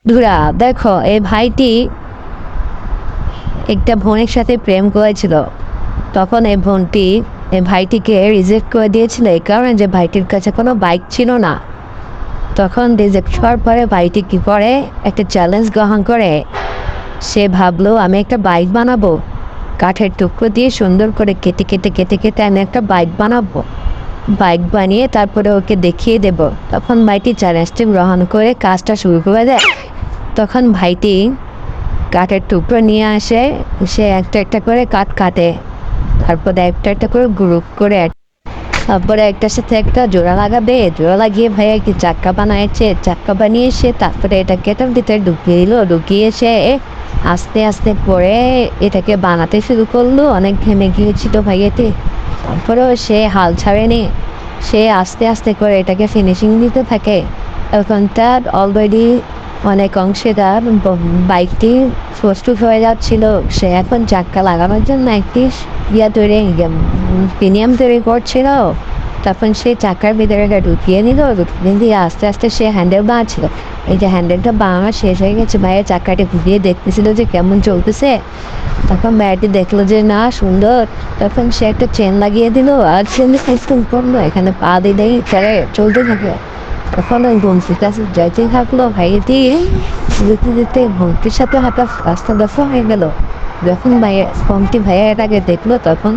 ধুরা দেখো, এই ভাইটি একটা বোনের সাথে প্রেম করেছিল। তখন এই ভাইটিকে রিজেক্ট করে দিয়েছিল এই কারণে যে ভাইটির কাছে কোনো বাইক ছিল না। তখন রিজেক্ট হওয়ার পরে ভাইটি কী করে, একটা চ্যালেঞ্জ গ্রহণ করে। সে ভাবলো আমি একটা বাইক বানাবো, কাঠের টুকরো দিয়ে সুন্দর করে কেটে কেটে কেটে কেটে আমি একটা বাইক বানাবো। বাইক বানিয়ে তারপরে ওকে দেখিয়ে দেব। তখন ভাইটি চ্যালেঞ্জটি গ্রহণ করে কাজটা শুরু করে দেয়। তখন ভাইটি কাঠের টুকরো নিয়ে আসে, সে একটা একটা করে কাঠ কাটে, তারপরে একটা একটা করে গ্রুপ করে তারপরে একটার সাথে একটা জোড়া লাগাবে, জোড়া লাগিয়ে ভাই একটি চাক্কা বানিয়েছে, চাক্কা বানিয়ে সে তারপরে এটাকে তার ভিতরে ঢুকিয়ে দিল, ঢুকিয়ে সে আস্তে আস্তে পরে এটাকে বানাতে শুরু করলো। অনেক ঘেমে গিয়েছিল ভাইয়াটি, তারপরেও সে হাল ছাড়েনি। সে আস্তে আস্তে করে এটাকে ফিনিশিং দিতে থাকে। এখন তার অলরেডি অনেক অংশে তার বাইকটি প্রস্তুত হয়ে যাচ্ছিল। সে এখন চাক্কা লাগানোর জন্য একটি প্রিমিয়াম তৈরি করছিল। তখন সে চাকার ভিতরে ঢুকিয়ে নিল, ঢুকিয়ে দিয়ে আস্তে আস্তে সে হ্যান্ডেল বানাচ্ছিল। এই যে হ্যান্ডেলটা বানানো শেষ হয়ে গেছে, ভাইয়ের চাকাটি ঘুরিয়ে দেখতেছিল যে কেমন চলতেছে। তখন ভাইয়াটি দেখলো যে না সুন্দর। তখন সে একটা চেন লাগিয়ে দিল আর চেন সিস্টেম করলো, এখানে পা দিলেই চলতে থাকে। তখন ওই বন্ধুর কাছে যাইতেই থাকলো। ভাইয়াটি যেতে যেতে বন্ধুর সাথে হঠাৎ রাস্তা দেখা হয়ে গেল। যখন ভাইয়া এটাকে দেখলো তখন